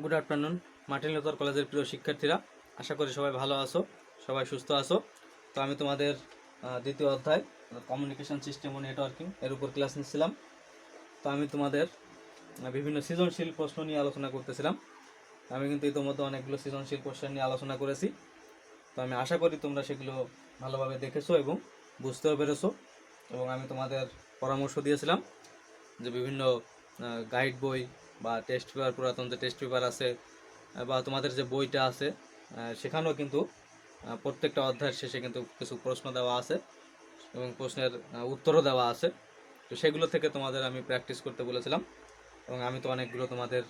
Good afternoon Martin Luther কলেজের প্রিয় শিক্ষার্থীরা, আশা করি সবাই ভালো আছো, সবাই সুস্থ আছো। তো আমি তোমাদের দ্বিতীয় অধ্যায় কমিউনিকেশন সিস্টেম ও নেটওয়ার্কিং এর উপর ক্লাস নিচ্ছিলাম। তো আমি তোমাদের বিভিন্ন সৃজনশীল প্রশ্ন নিয়ে আলোচনা করতেছিলাম। আমি কিন্তু ইতিমধ্যে অনেকগুলো সৃজনশীল কোশ্চেন নিয়ে আলোচনা করেছি। তো আমি আশা করি তোমরা সেগুলো ভালোভাবে দেখেছো এবং বুঝতেও পেরেছো। এবং আমি তোমাদের পরামর্শ দিয়েছিলাম যে বিভিন্ন গাইড বই বা টেস্ট পেপার, পুরাতন যে টেস্ট পেপার আছে বা তোমাদের যে বইটা আছে সেখানেও কিন্তু প্রত্যেকটা অধ্যায়ের শেষে কিন্তু কিছু প্রশ্ন দেওয়া আছে এবং প্রশ্নের উত্তরও দেওয়া আছে। তো সেগুলো থেকে তোমাদের আমি প্র্যাকটিস করতে বলেছিলাম এবং আমি তো অনেকগুলো তোমাদের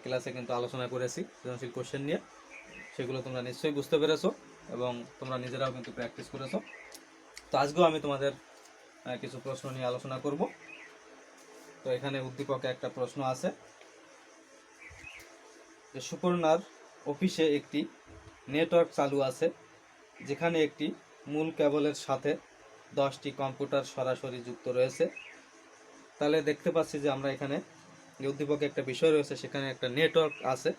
ক্লাসে কিন্তু আলোচনা করেছি সৃজনশীল কোশ্চেন নিয়ে। সেগুলো তোমরা নিশ্চয়ই বুঝতে পেরেছো এবং তোমরা নিজেরাও কিন্তু প্র্যাকটিস করেছো। তো আজকেও আমি তোমাদের কিছু প্রশ্ন নিয়ে আলোচনা করব। তো এখানে উদ্দীপকে একটা প্রশ্ন আছে যে সুপর্ণার অফিসে একটি নেটওয়ার্ক চালু আছে যেখানে একটি মূল কেবলের সাথে 10টি কম্পিউটার সরাসরি যুক্ত রয়েছে। তাহলে দেখতে পাচ্ছি যে আমরা এখানে যে উদ্দীপকে একটা বিষয় রয়েছে, সেখানে একটা নেটওয়ার্ক আছে,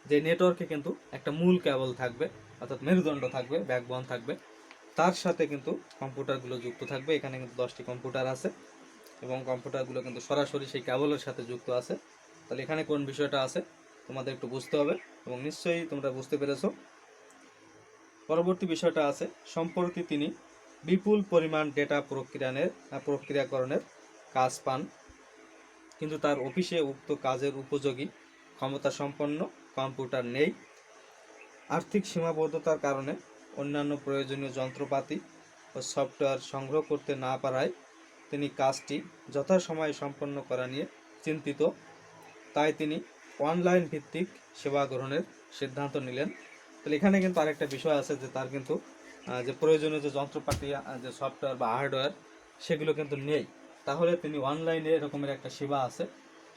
যে নেটওয়ার্কে কিন্তু একটা মূল কেবল থাকবে, অর্থাৎ মেরুদণ্ড থাকবে, ব্যাকবোন থাকবে, তার সাথে কিন্তু কম্পিউটারগুলো যুক্ত থাকবে। এখানে কিন্তু 10টি কম্পিউটার আছে এবং কম্পিউটারগুলো কিন্তু সরাসরি সেই কেবলের সাথে যুক্ত আছে। তাহলে এখানে কোন বিষয়টা আছে তোমাদের একটু বুঝতে হবে এবং নিশ্চয়ই তোমরা বুঝতে পেরেছো। পরবর্তী বিষয়টা আছে, সম্প্রতি তিনি বিপুল পরিমাণ ডেটা প্রক্রিয়াকরণের কাজ পান, কিন্তু তার অফিসে উক্ত কাজের উপযোগী ক্ষমতা সম্পন্ন কম্পিউটার নেই। আর্থিক সীমাবদ্ধতার কারণে অন্যান্য প্রয়োজনীয় যন্ত্রপাতি ও সফটওয়্যার সংগ্রহ করতে না পারায় তিনি কাজটি যথাসময়ে সম্পন্ন করা নিয়ে চিন্তিত। তাই তিনি অনলাইন ভিত্তিক সেবা গ্রহণের সিদ্ধান্ত নিলেন। তাহলে এখানে কিন্তু আরেকটা বিষয় আছে যে তার কিন্তু যে প্রয়োজনীয় যে যন্ত্রপাতি, যে সফটওয়্যার বা হার্ডওয়্যার, সেগুলো কিন্তু নেই। তাহলে তিনি অনলাইনে এরকমের একটা সেবা আছে,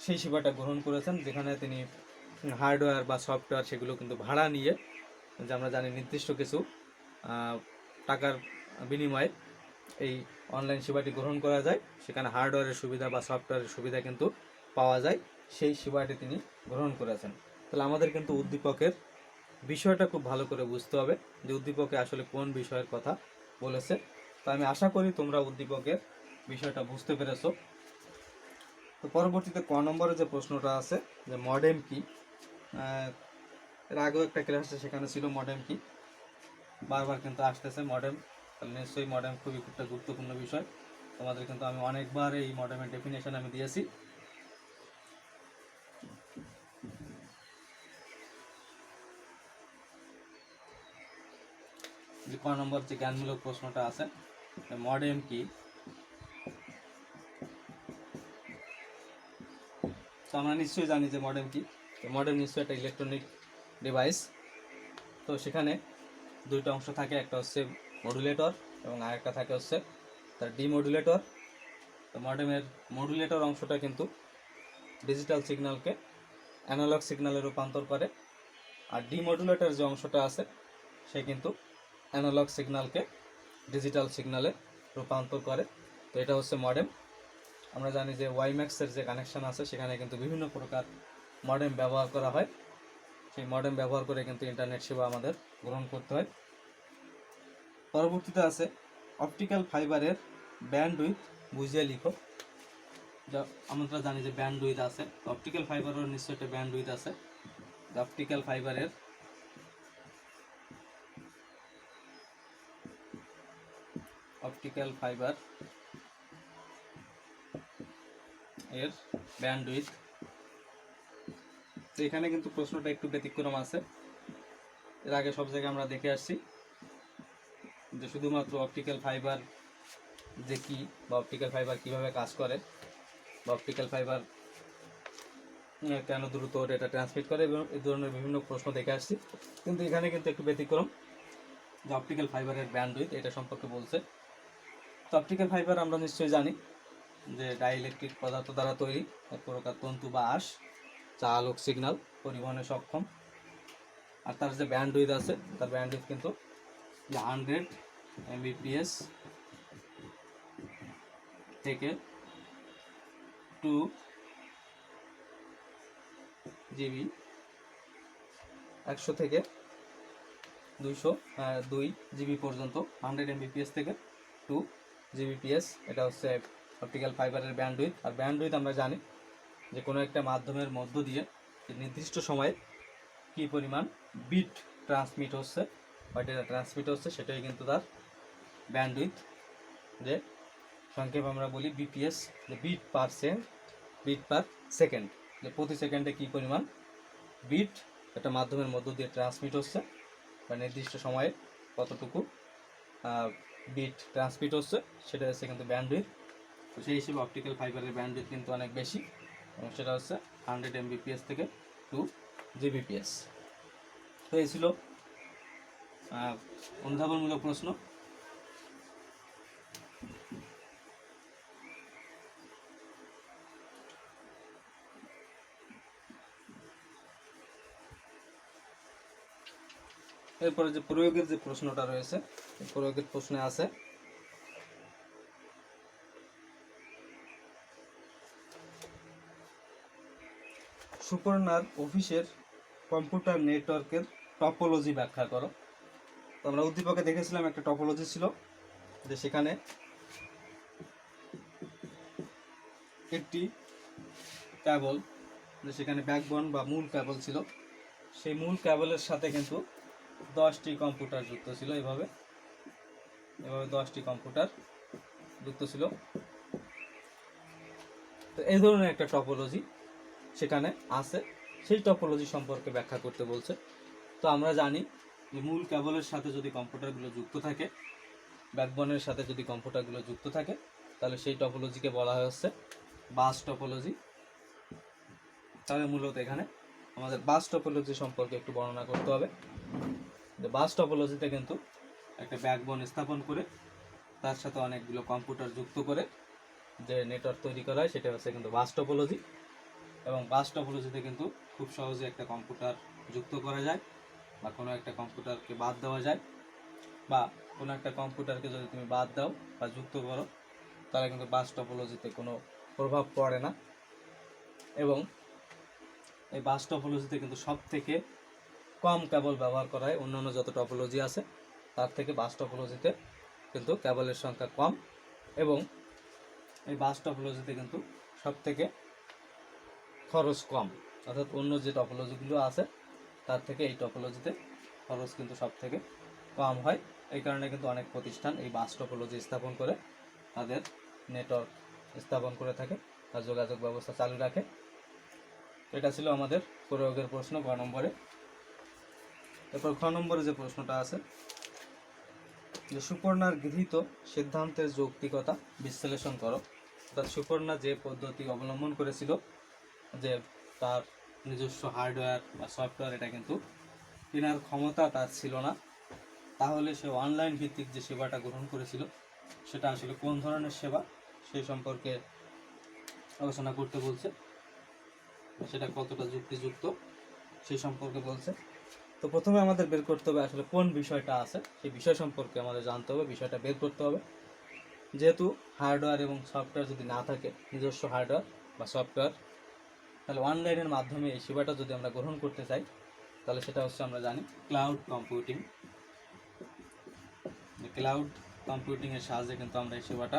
সেই সেবাটা গ্রহণ করেছেন, যেখানে তিনি হার্ডওয়্যার বা সফটওয়্যার সেগুলো কিন্তু ভাড়া নিয়ে, যে আমরা জানি নির্দিষ্ট কিছু টাকার বিনিময়ে এই অনলাইন সেবাটি গ্রহণ করা যায়, সেখানে হার্ডওয়্যারের সুবিধা বা সফটওয়্যারের সুবিধা কিন্তু পাওয়া যায়, সেই সেবাটি তিনি গ্রহণ করেছেন। তাহলে আমাদের কিন্তু উদ্দীপকের বিষয়টা খুব ভালো করে বুঝতে হবে যে উদ্দীপকে আসলে কোন বিষয়ের কথা বলেছে। তো আমি আশা করি তোমরা উদ্দীপকের বিষয়টা বুঝতে পেরেছো। তো পরবর্তীতে ক নম্বরে যে প্রশ্নটা আছে যে মডেম কি, এর আগেও একটা ক্লাসে সেখানে ছিল মডেম কি, বারবার কিন্তু আসতেছে মডেম। তাহলে নিশ্চয়ই মডেম খুবই একটা গুরুত্বপূর্ণ বিষয়। তোমাদের কিন্তু আমি অনেকবার এই মডেমের ডেফিনেশন আমি দিয়েছি। যে ক নম্বর যে জ্ঞানমূলক প্রশ্নটা আছে, মডেম কি। তো আমরা নিশ্চয়ই জানি যে মডেম কি। তো মডেম নিশ্চয়ই একটা ইলেকট্রনিক ডিভাইস। তো সেখানে দুইটা অংশ থাকে, একটা হচ্ছে মডুলেটর এবং আরেকটা থাকে হচ্ছে তার ডিমডুলেটর। তো মডেমের মডুলেটর অংশটা কিন্তু ডিজিটাল সিগন্যালকে অ্যানালগ সিগন্যালে রূপান্তর করে, আর ডিমডুলেটর যে অংশটা আছে সে কিন্তু অ্যানালগ সিগন্যালকে ডিজিটাল সিগন্যালে রূপান্তর করে। তো এটা হচ্ছে মডেম। আমরা জানি যে ওয়াইম্যাক্সের যে কানেকশান আছে সেখানে কিন্তু বিভিন্ন প্রকার মডেম ব্যবহার করা হয়। সেই মডেম ব্যবহার করে কিন্তু ইন্টারনেট সেবা আমাদের গ্রহণ করতে হয়। পরবর্তীতে আছে অপটিক্যাল ফাইবারের ব্যান্ডউইথ বুঝিয়ে লিখো। যা আমরা জানি যে ব্যান্ডউইথ আছে, অপটিক্যাল ফাইবারের নিশ্চয়ই একটা ব্যান্ডউইথ আছে। অপটিক্যাল ফাইবারের এর ব্যান্ডউইথ। তো এখানে কিন্তু প্রশ্নটা একটু ব্যতিক্রম আছে, এর আগে সব জায়গায় আমরা দেখে আসছি যে শুধুমাত্র অপটিক্যাল ফাইবার যে কি, বা অপটিক্যাল ফাইবার কীভাবে কাজ করে, বা অপটিক্যাল ফাইবার কেন দ্রুত ডেটা ট্রান্সমিট করে, এবং এই ধরনের বিভিন্ন প্রশ্ন দেখে আসছি। কিন্তু এখানে কিন্তু একটু ব্যতিক্রম, যে অপটিক্যাল ফাইবারের ব্যান্ডউইথ এটা সম্পর্কে বলছে। তো অপটিক্যাল ফাইবার আমরা নিশ্চয়ই জানি যে ডাইইলেকট্রিক পদার্থ দ্বারা তৈরি এক প্রকার তন্তু বা আঁশ, যা আলোক সিগন্যাল পরিবহনে সক্ষম। আর তার যে ব্যান্ডউইথ আছে, তার ব্যান্ডউইথ কিন্তু 100 Mbps থেকে 2 GB 100 থেকে 202 জিবি পর্যন্ত, 100 Mbps থেকে 2 Gbps। এটা হচ্ছে অপটিক্যাল ফাইবারের ব্যান্ডউইথ। আর ব্যান্ডউইথ আমরা জানি যে কোনো একটা মাধ্যমের মধ্য দিয়ে নির্দিষ্ট সময়ে কী পরিমাণ বিট ট্রান্সমিট হচ্ছে বা ডেটা ট্রান্সমিট হচ্ছে, সেটাই কিন্তু তার ব্যান্ডউইথ। যে সংক্ষেপে আমরা বলি বিপিএস, যে বিট পার সেকেন্ড, যে প্রতি সেকেন্ডে কী পরিমাণ বিট একটা মাধ্যমের মধ্য দিয়ে ট্রান্সমিট হচ্ছে বা নির্দিষ্ট সময়ে কতটুকু বিট ট্রান্সমিট হচ্ছে, সেটা হচ্ছে কিন্তু ব্যান্ডউইথ। তো সেই হিসেবে অপটিক্যাল ফাইবারের ব্যান্ডউইথ কিন্তু অনেক বেশি, এবং সেটা হচ্ছে 100 Mbps থেকে 2 Gbps। তো এই ছিল অনুধাবনমূলক প্রশ্ন। এরপরে যে প্রয়োগের যে প্রশ্নটা রয়েছে, প্রয়োগের প্রশ্নে আছে সুপর্ণার অফিসের কম্পিউটার নেটওয়ার্কের টপোলজি ব্যাখ্যা করো। তো আমরা উদ্দীপকে দেখেছিলাম একটা টপোলজি ছিল, যে সেখানে একটি কেবল, যে সেখানে ব্যাকবোন বা মূল কেবল ছিল, সেই মূল কেবলের সাথে কিন্তু 10টি কম্পিউটার যুক্ত ছিল। এভাবে 10টি কম্পিউটার যুক্ত ছিল। তো এই ধরনের একটা টপোলজি সেখানে আছে, সেই টপোলজি সম্পর্কে ব্যাখ্যা করতে বলছে। তো আমরা জানি যে মূল কেবলের সাথে যদি কম্পিউটারগুলো যুক্ত থাকে, ব্যাকবোনের সাথে যদি কম্পিউটারগুলো যুক্ত থাকে, তাহলে সেই টপোলজিকে বলা হচ্ছে বাস টপোলজি। তাহলে মূলত এখানে আমাদের বাস টপোলজি সম্পর্কে একটু বর্ণনা করতে হবে। যে বাস টপোলজিতে কিন্তু একটা ব্যাকবোন স্থাপন করে তার সাথে অনেকগুলো কম্পিউটার যুক্ত করে যে নেটওয়ার্ক তৈরি করা হয়, সেটা হচ্ছে কিন্তু বাস টপোলজি। এবং বাস টপোলজিতে কিন্তু খুব সহজে একটা কম্পিউটার যুক্ত করা যায়, বা কোনো একটা কম্পিউটারকে বাদ দেওয়া যায়, বা কোনো একটা কম্পিউটারকে যদি তুমি বাদ দাও বা যুক্ত করো, তাহলে কিন্তু বাস টপোলজিতে কোনো প্রভাব পড়ে না। এবং এই বাস টপোলজিতে কিন্তু সব থেকে কম কেবল ব্যবহার করা হয়। অন্যান্য যত টপোলজি আছে তার থেকে বাস টপোলজিতে কিন্তু কেবলের সংখ্যা কম, এবং এই বাস টপোলজিতে কিন্তু সব থেকে খরচ কম। অর্থাৎ অন্য যে টপোলজিগুলো আছে তার থেকে এই টপোলজিতে খরচ কিন্তু সব থেকে কম হয়। এই কারণে কিন্তু অনেক প্রতিষ্ঠান এই বাস টপোলজি স্থাপন করে তাদের নেটওয়ার্ক স্থাপন করে থাকে, আর যোগাযোগ ব্যবস্থা চালু রাখে। এটা ছিল আমাদের প্রয়োগের প্রশ্ন গ নম্বরে। এরপর খ নম্বরে যে প্রশ্নটা আছে, যে সুপর্ণার গৃহীত সিদ্ধান্তের যৌক্তিকতা বিশ্লেষণ করো। অর্থাৎ সুপর্ণা যে পদ্ধতি অবলম্বন করেছিল, যে তার নিজস্ব হার্ডওয়্যার বা সফটওয়্যার এটা কিন্তু কেনার ক্ষমতা তার ছিল না, তাহলে সে অনলাইন ভিত্তিক যে সেবাটা গ্রহণ করেছিল সেটা আসলে কোন ধরনের সেবা, সেই সম্পর্কে আলোচনা করতে বলছে। সেটা কতটা যুক্তিযুক্ত সেই সম্পর্কে বলছে। তো প্রথমে আমাদের বের করতে হবে আসলে কোন বিষয়টা আছে, সেই বিষয় সম্পর্কে আমাদের জানতে হবে, বিষয়টা বের করতে হবে। যেহেতু হার্ডওয়্যার এবং সফটওয়্যার যদি না থাকে, নিজস্ব হার্ডওয়্যার বা সফটওয়্যার, তাহলে অনলাইনের মাধ্যমে এই সেবাটা যদি আমরা গ্রহণ করতে চাই, তাহলে সেটা হচ্ছে আমরা জানি ক্লাউড কম্পিউটিং। ক্লাউড কম্পিউটিংয়ের সাহায্যে কিন্তু আমরা এই সেবাটা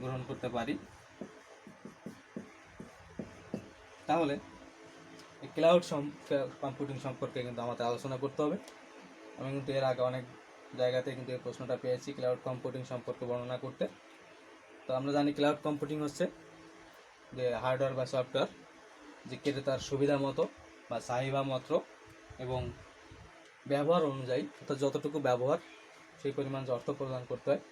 গ্রহণ করতে পারি। তাহলে এই ক্লাউড কম্পিউটিং সম্পর্কে কিন্তু আমাদের আলোচনা করতে হবে। আমি কিন্তু এর আগে অনেক জায়গাতে কিন্তু এই প্রশ্নটা পেয়েছি ক্লাউড কম্পিউটিং সম্পর্কে বর্ণনা করতে। তো আমরা জানি ক্লাউড কম্পিউটিং হচ্ছে যে হার্ডওয়্যার বা সফটওয়্যার যে ক্রেতার সুবিধা মতো বা চাহিদা মাত্র এবং ব্যবহার অনুযায়ী, অর্থাৎ যতটুকু ব্যবহার সেই পরিমাণ যে অর্থ প্রদান করতে হয়,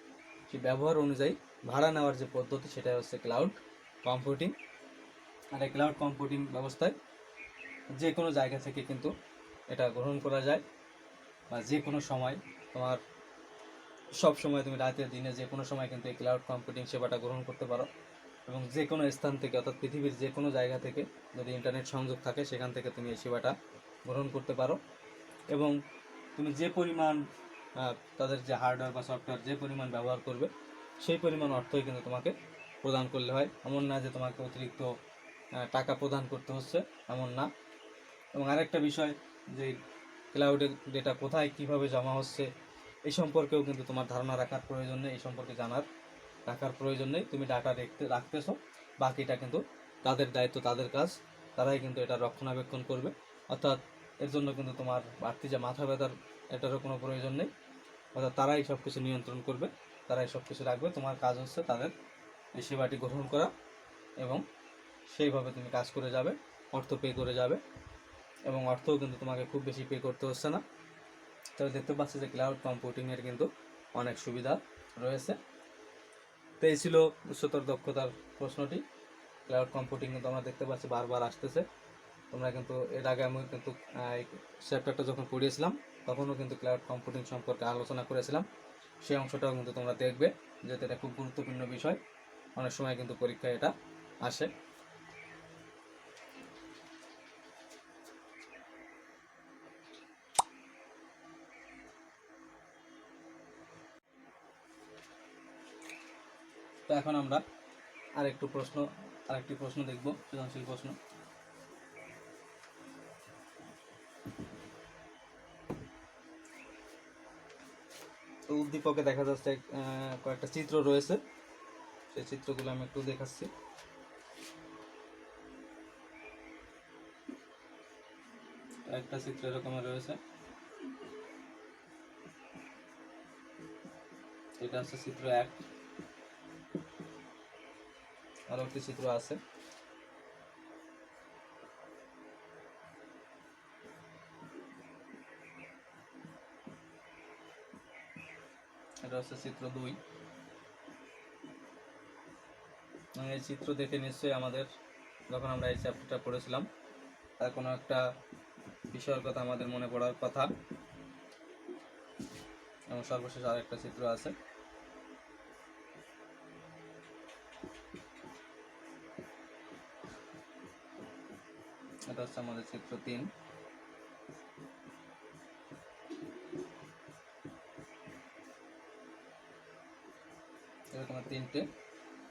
সেই ব্যবহার অনুযায়ী ভাড়া নেওয়ার যে পদ্ধতি, সেটাই হচ্ছে ক্লাউড কম্পিউটিং। আর এই ক্লাউড কম্পিউটিং ব্যবস্থায় যে কোনো জায়গা থেকে কিন্তু এটা গ্রহণ করা যায়, বা যে কোনো সময়, তোমার সব সময়, তুমি রাতে দিনে যে কোনো সময় কিন্তু এই ক্লাউড কম্পিউটিং সেবাটা গ্রহণ করতে পারো। এবং যে কোনো স্থান থেকে, অর্থাৎ পৃথিবীর যে কোনো জায়গা থেকে যদি ইন্টারনেট সংযোগ থাকে, সেখান থেকে তুমি এই সেবাটা গ্রহণ করতে পারো। এবং তুমি যে পরিমাণ তাদের যে হার্ডওয়্যার বা সফটওয়্যার যে পরিমাণ ব্যবহার করবে, সেই পরিমাণ অর্থই কিন্তু তোমাকে প্রদান করলে হয়। এমন না যে তোমাকে অতিরিক্ত টাকা প্রদান করতে হচ্ছে, এমন না। এবং আরেকটা বিষয়, যে ক্লাউডে ডেটা কোথায় কিভাবে জমা হচ্ছে এই সম্পর্কেও কিন্তু তোমার ধারণা রাখার প্রয়োজন নেই, এই সম্পর্কে রাখার প্রয়োজন নেই। তুমি ডাটা রাখতেছো, বাকিটা কিন্তু তাদের দায়িত্ব, তাদের কাজ, তারাই কিন্তু এটা রক্ষণাবেক্ষণ করবে। অর্থাৎ এর জন্য কিন্তু তোমার বাড়তি যে মাথা ব্যথার এটারও কোনো প্রয়োজন নেই। অর্থাৎ তারাই সব কিছু নিয়ন্ত্রণ করবে, তারাই সব কিছু রাখবে। তোমার কাজ হচ্ছে তাদের এই সেবাটি গ্রহণ করা এবং সেইভাবে তুমি কাজ করে যাবে, অর্থ পে করে যাবে, এবং অর্থও কিন্তু তোমাকে খুব বেশি পে করতে হচ্ছে না। তবে দেখতে পাচ্ছি যে ক্লাউড কম্পিউটিংয়ের কিন্তু অনেক সুবিধা রয়েছে। তো এই ছিল উচ্চতর দক্ষতার প্রশ্নটি। ক্লাউড কম্পিউটিং কিন্তু আমরা দেখতে পাচ্ছি বারবার আসতেছে। তোমরা কিন্তু এর আগে আমি কিন্তু এই চ্যাপ্টারটা যখন পড়িয়েছিলাম তখনও কিন্তু ক্লাউড কম্পিউটিং সম্পর্কে আলোচনা করেছিলাম। সেই অংশটাও কিন্তু তোমরা দেখবে, যেহেতু এটা খুব গুরুত্বপূর্ণ বিষয়। অনেক সময় কিন্তু পরীক্ষায় এটা আসে। তো এখন আমরা আরেকটি প্রশ্ন দেখব, সৃজনশীল প্রশ্ন। তো উদ্দীপকে দেখা যাচ্ছে কয়েকটা চিত্র রয়েছে, সেই চিত্রগুলো আমি একটু দেখাচ্ছি। একটা চিত্র এরকম রয়েছে, এটা হচ্ছে চিত্র 1। আরো একটি চিত্র আছে, এটা হচ্ছে চিত্র 2। এই চিত্র দেখে নিশ্চয়ই আমাদের, যখন আমরা এই চ্যাপ্টারটা পড়েছিলাম, তার কোনো একটা বিষয়ের কথা আমাদের মনে পড়ার কথা। এবং সর্বশেষ আর একটা চিত্র আছে, এটা হচ্ছে আমাদের চিত্র 3। এরকম 3টে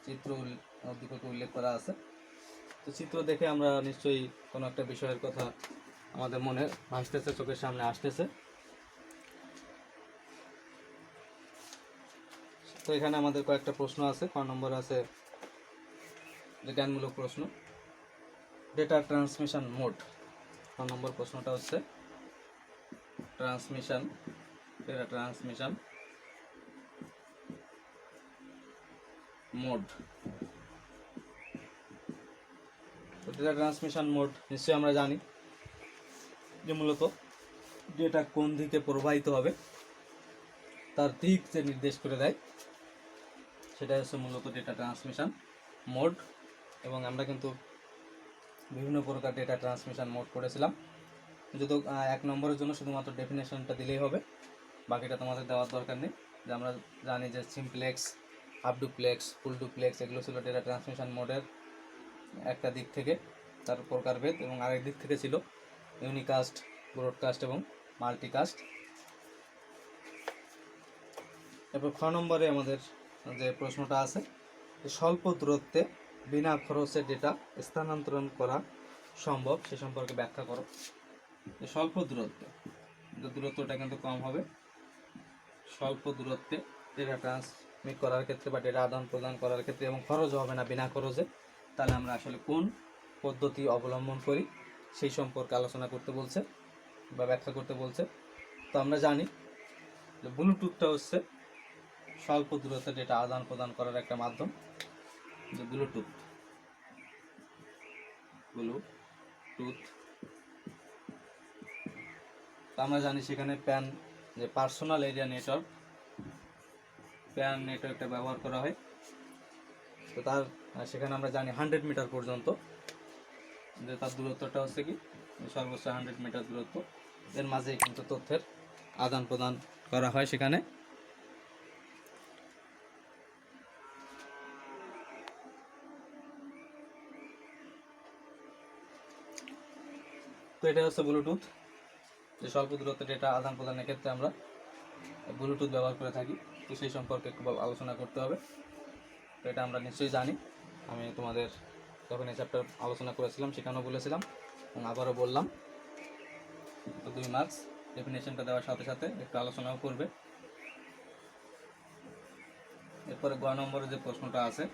চিত্র উদ্দীপকে উল্লেখ করা আছে। তো চিত্র দেখে আমরা নিশ্চয়ই কোনো একটা বিষয়ের কথা আমাদের মনে ভাসতেছে, চোখের সামনে আসতেছে। তো এখানে আমাদের কয়েকটা প্রশ্ন আছে। ক নম্বর আছে যে জ্ঞানমূলক প্রশ্ন, ডেটা ট্রান্সমিশন মোড। ক নম্বর প্রশ্নটা হচ্ছে ডেটা ট্রান্সমিশন মোড। তো ডেটা ট্রান্সমিশন মোড নিশ্চয়ই আমরা জানি যে মূলত ডেটা কোন দিকে প্রবাহিত হবে তার দিক যে নির্দেশ করে দেয়, সেটাই হচ্ছে মূলত ডেটা ট্রান্সমিশন মোড। এবং আমরা কিন্তু বিভিন্ন প্রকার ডেটা ট্রান্সমিশন মোড করেছিলাম। যদি 1 নম্বরের জন্য শুধুমাত্র ডেফিনেশনটা দিলেই হবে, বাকিটা তোমাদের দেওয়ার দরকার নেই। যে আমরা জানি যে simplex, half duplex, full duplex, এগুলো ছিল ডেটা ট্রান্সমিশন মোডের একটা দিক থেকে তার প্রকারভেদ, এবং আরেক দিক থেকে ছিল ইউনিকাস্ট, ব্রডকাস্ট এবং মাল্টিকাস্ট। এরপর খ নম্বরে আমাদের যে প্রশ্নটা আছে, স্বল্প দূরত্বে বিনা খরচে ডেটা স্থানান্তরণ করা সম্ভব, সে সম্পর্কে ব্যাখ্যা করো। স্বল্প দূরত্বে, দূরত্বটা কিন্তু কম হবে। স্বল্প দূরত্বে ডেটা ট্রান্সমিট করার ক্ষেত্রে বা ডেটা আদান প্রদান করার ক্ষেত্রে, এবং খরচ হবে না, বিনা খরচে, তাহলে আমরা আসলে কোন পদ্ধতি অবলম্বন করি সেই সম্পর্কে আলোচনা করতে বলছে বা ব্যাখ্যা করতে বলছে। তো আমরা জানি যে ব্লুটুথটা হচ্ছে স্বল্প দূরত্বে ডেটা আদান প্রদান করার একটা মাধ্যম। যে ব্লুটুথ তো আমরা জানি সেখানে প্যান, যে পার্সোনাল এরিয়া নেটওয়ার্ক, প্যান নেটওয়ার্কটা ব্যবহার করা হয়। তো তার সেখানে আমরা জানি 100 মিটার পর্যন্ত, যে তার দূরত্বটা হচ্ছে কি সর্বোচ্চ 100 মিটার দূরত্ব, এর মাঝে কিন্তু তথ্যের আদান প্রদান করা হয় সেখানে। তো এটা হচ্ছে ব্লুটুথ, যে স্বল্প দূরত্বে ডেটা আদান প্রদানের ক্ষেত্রে আমরা ব্লুটুথ ব্যবহার করে থাকি। তো সেই সম্পর্কে একটু আলোচনা করতে হবে। তো এটা আমরা নিশ্চয়ই জানি, আমি তোমাদের যখন এই চ্যাপ্টার আলোচনা করেছিলাম সেখানেও বলেছিলাম এবং আবারও বললাম। তো 2 মার্কস। ডেফিনেশনটা দেওয়ার সাথে সাথে একটু আলোচনাও করবে। এরপরে গ নম্বরে যে প্রশ্নটা আছে,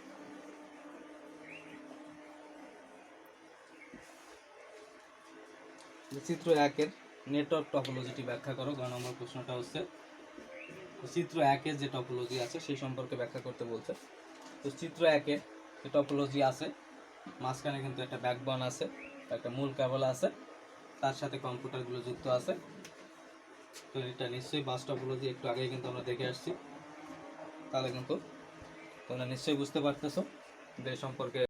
চিত্র 1-এর নেটওয়ার্ক টপোলজিটি ব্যাখ্যা করো। গ নম্বর প্রশ্নটা হচ্ছে চিত্র 1-এর যে টপোলজি আছে সেই সম্পর্কে ব্যাখ্যা করতে বলছে। তো চিত্র 1-এ যে টপোলজি আছে, মাঝখানে কিন্তু একটা ব্যাকবোন আছে, একটা মূল কেবল আছে, তার সাথে কম্পিউটারগুলো যুক্ত আছে। তো এটা নিশ্চয়ই বাস টপোলজি, একটু আগেই কিন্তু আমরা দেখে আসছি। তাহলে কিন্তু তোমরা নিশ্চয়ই বুঝতে পারতেছো যে সম্পর্কে।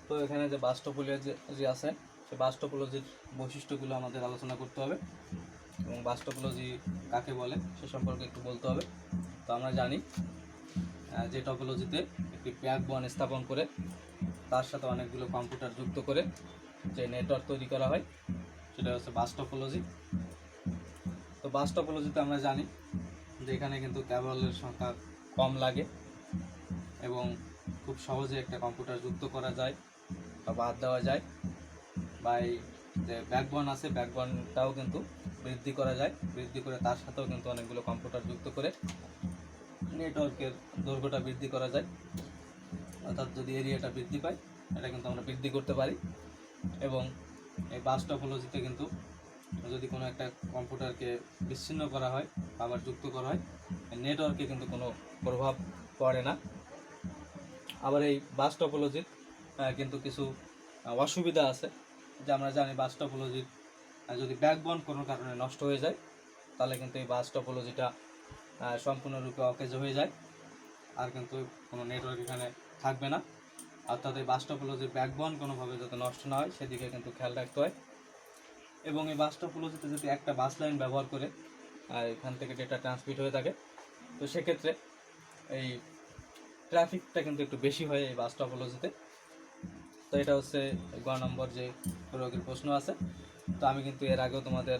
তো এখানে যে বাস টপোলজি আছে, সেই বাস টপোলজির বৈশিষ্ট্যগুলো আমাদের আলোচনা করতে হবে এবং বাস টপোলজি কাকে বলে সে সম্পর্কে একটু বলতে হবে। তো আমরা জানি যে টপোলজিতে একটি ব্যাকবোন স্থাপন করে তার সাথে অনেকগুলো কম্পিউটার যুক্ত করে যে নেটওয়ার্ক তৈরি করা হয়, সেটা হচ্ছে বাস টপোলজি। তো বাস টপোলজিতে আমরা জানি যে এখানে কিন্তু কেবলের সংখ্যা কম লাগে এবং খুব সহজে একটা কম্পিউটার যুক্ত করা যায় বা বাদ দেওয়া যায়, বা এই যে ব্যাকবোন আছে ব্যাকবোনটাও কিন্তু বৃদ্ধি করা যায়, বৃদ্ধি করে তার সাথেও কিন্তু অনেকগুলো কম্পিউটার যুক্ত করে নেটওয়ার্কের দৈর্ঘ্যটা বৃদ্ধি করা যায়। অর্থাৎ যদি এরিয়াটা বৃদ্ধি পায়, এটা কিন্তু আমরা বৃদ্ধি করতে পারি। এবং এই বাস টপোলজিতে কিন্তু যদি কোনো একটা কম্পিউটারকে বিচ্ছিন্ন করা হয় আবার যুক্ত করা হয়, নেটওয়ার্কে কিন্তু কোনো প্রভাব পড়ে না। আবার এই বাস টপোলজির কিন্তু কিছু অসুবিধা আছে, যে আমরা জানি বাস টপোলজির যদি ব্যাকবোন কোনো কারণে নষ্ট হয়ে যায়, তাহলে কিন্তু এই বাস টপোলজিটা সম্পূর্ণরূপে অকেজ হয়ে যায়, আর কিন্তু কোনো নেটওয়ার্ক এখানে থাকবে না। অর্থাৎ এই বাস টপোলজির ব্যাকবোন কোনোভাবে যাতে নষ্ট না হয় সেদিকে কিন্তু খেয়াল রাখতে হয়। এবং এই বাস টপোলজিতে যদি একটা বাস লাইন ব্যবহার করে এখান থেকে ডেটা ট্রান্সমিট হয়ে থাকে, তো সেক্ষেত্রে এই ট্রাফিকটা কিন্তু একটু বেশি হয় এই বাস টপোলজিতে। তো এটা হচ্ছে গ নম্বর যে প্রয়োগের প্রশ্ন আছে। তো আমি কিন্তু এর আগেও তোমাদের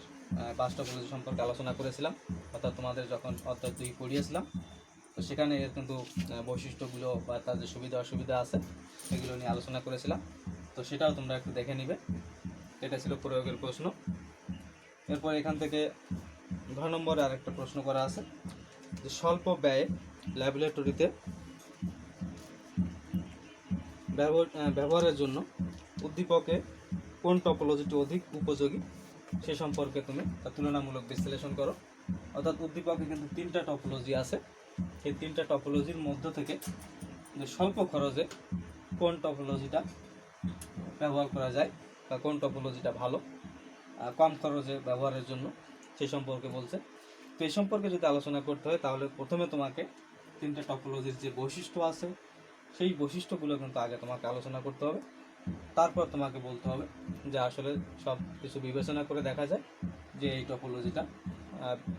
বাস টপোলজি সম্পর্কে আলোচনা করেছিলাম, অর্থাৎ তোমাদের যখন অধ্যায় 2 পড়িয়েছিলাম, তো সেখানে এর কিন্তু বৈশিষ্ট্যগুলো বা তার যে সুবিধা অসুবিধা আছে সেগুলো নিয়ে আলোচনা করেছিলাম। তো সেটাও তোমরা একটু দেখে নিবে। এটা ছিল প্রয়োগের প্রশ্ন। এরপর এখান থেকে ঘ নম্বরে আরেকটা প্রশ্ন করা আছে যে স্বল্প ব্যয়ে ল্যাবরেটরিতে ব্যবহারের জন্য উদ্দীপকে কোন টপোলজিটি অধিক উপযোগী সে সম্পর্কে তুমি তুলনামূলক বিশ্লেষণ করো। অর্থাৎ উদ্দীপকে কিন্তু 3টা টপোলজি আছে, এই 3টা টপোলজির মধ্য থেকে যে স্বল্প খরচে কোন টপোলজিটা ব্যবহার করা যায় বা কোন টপোলজিটা ভালো কম খরচে ব্যবহারের জন্য সে সম্পর্কে বলছে। তো এই সম্পর্কে যদি আলোচনা করতে হয়, তাহলে প্রথমে তোমাকে 3টা টপোলজির যে বৈশিষ্ট্য আছে সেই বৈশিষ্ট্যগুলো কিন্তু আগে তোমাকে আলোচনা করতে হবে। তারপর তোমাকে বলতে হবে যে আসলে সব কিছু বিবেচনা করে দেখা যায় যে এই টপোলজিটা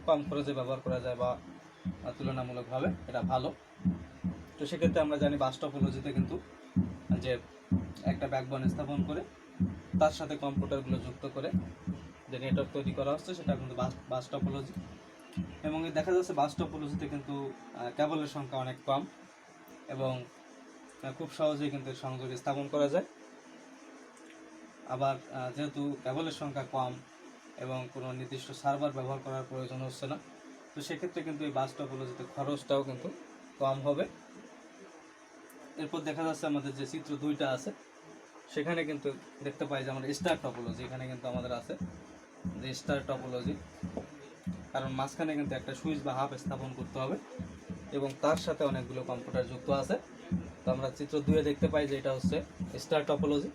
কম খরচে ব্যবহার করা যায় বা তুলনামূলকভাবে এটা ভালো। তো সেক্ষেত্রে আমরা জানি বাস টপোলজিতে কিন্তু যে একটা ব্যাকবোন স্থাপন করে তার সাথে কম্পিউটারগুলো যুক্ত করে যে নেটওয়ার্ক তৈরি করা হচ্ছে, সেটা কিন্তু বাস টপোলজি। এবং দেখা যাচ্ছে বাস টপোলজিতে কিন্তু কেবলের সংখ্যা অনেক কম এবং খুব সহজেই কিন্তু সংযোগ স্থাপন করা যায়। আবার যেহেতু কেবলের সংখ্যা কম এবং কোনো নির্দিষ্ট সার্ভার ব্যবহার করার প্রয়োজন হচ্ছে না, তো সেক্ষেত্রে কিন্তু এই বাস টপোলজিতে খরচটাও কিন্তু কম হবে। এরপর দেখা যাচ্ছে আমাদের যে চিত্র 2টা আছে সেখানে কিন্তু দেখতে পাই যে আমরা স্টার টপোলজি, এখানে কিন্তু আমাদের আছে যে স্টার টপোলজি, কারণ মাঝখানে কিন্তু একটা সুইচ বা হাব স্থাপন করতে হবে এবং তার সাথে অনেকগুলো কম্পিউটার যুক্ত আছে। তো আমরা চিত্র 2-এ দেখতে পাই যে এটা হচ্ছে স্টার টপোলজি।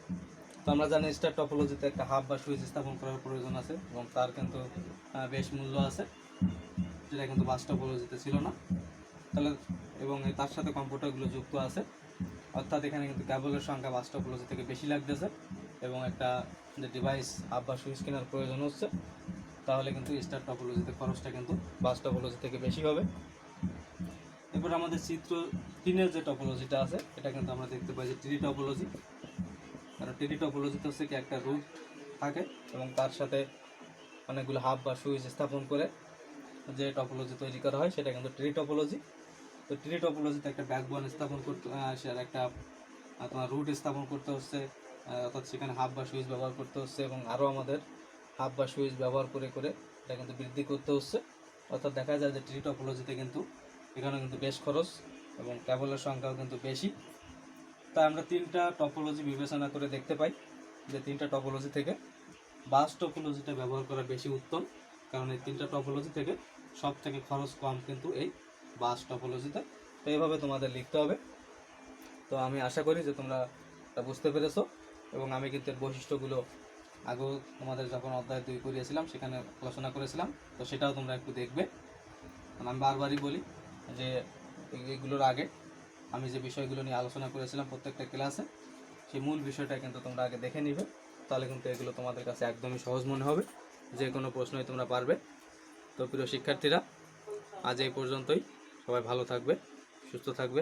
তো আমরা জানি স্টার টপোলজিতে একটা হাব বা সুইচ স্থাপন করার প্রয়োজন আছে এবং তার কিন্তু বেশ মূল্য আছে, যেটা কিন্তু বাস টপোলজিতে ছিল না। তাহলে এবং তার সাথে কম্পিউটারগুলো যুক্ত আছে, অর্থাৎ এখানে কিন্তু কেবলের সংখ্যা বাস টপোলজি থেকে বেশি লাগতেছে এবং একটা যে ডিভাইস হাব বা সুইচ কেনার প্রয়োজন হচ্ছে, তাহলে কিন্তু স্টার টপোলজিতে খরচটা কিন্তু বাস টপোলজি থেকে বেশি হবে। এরপর আমাদের চিত্র 3-এর যে টপোলজিটা আছে এটা কিন্তু আমরা দেখতে পাই যে ট্রি টপোলজি। কারণ ট্রি টপোলজিতে হচ্ছে কি একটা রুট থাকে এবং তার সাথে অনেকগুলো হাব বা সুইচ স্থাপন করে যে টপোলজি তৈরি করা হয় সেটা কিন্তু ট্রি টপোলজি। তো ট্রি টপোলজিতে একটা ব্যাকবোন স্থাপন করতে সে একটা তোমার রুট স্থাপন করতে হচ্ছে, অর্থাৎ সেখানে হাব বা সুইচ ব্যবহার করতে হচ্ছে এবং আরও আমাদের হাব বা সুইচ ব্যবহার করে করে এটা কিন্তু বৃদ্ধি করতে হচ্ছে। অর্থাৎ দেখা যায় যে ট্রি টপোলজিতে কিন্তু এখানে কিন্তু বেশ খরচ এবং কেবলের সংখ্যাও কিন্তু বেশি। তাই আমরা 3টা টপোলজি বিবেচনা করে দেখতে পাই যে 3টা টপোলজি থেকে বাস টপোলজিটা ব্যবহার করা বেশি উত্তম, কারণ এই 3টা টপোলজি থেকে সব থেকে খরচ কম কিন্তু এই বাস টপোলজিতে। তো এইভাবে তোমাদের লিখতে হবে। তো আমি আশা করি যে তোমরা এটা বুঝতে পেরেছো, এবং আমি কিন্তু এর বৈশিষ্ট্যগুলো আগেও তোমাদের যখন অধ্যায় 2 করিয়েছিলাম সেখানে আলোচনা করেছিলাম, তো সেটাও তোমরা একটু দেখবে। কারণ আমি বারবারই বলি যে এগুলোর আগে আমি যে বিষয়গুলো নিয়ে আলোচনা করেছিলাম প্রত্যেকটা ক্লাসে, সেই মূল বিষয়টা কিন্তু তোমরা আগে দেখে নিবে, তাহলে কিন্তু এগুলো তোমাদের কাছে একদমই সহজ মনে হবে, যে কোনো প্রশ্নই তোমরা পারবে। তো প্রিয় শিক্ষার্থীরা, আজ এই পর্যন্তই। সবাই ভালো থাকবে, সুস্থ থাকবে।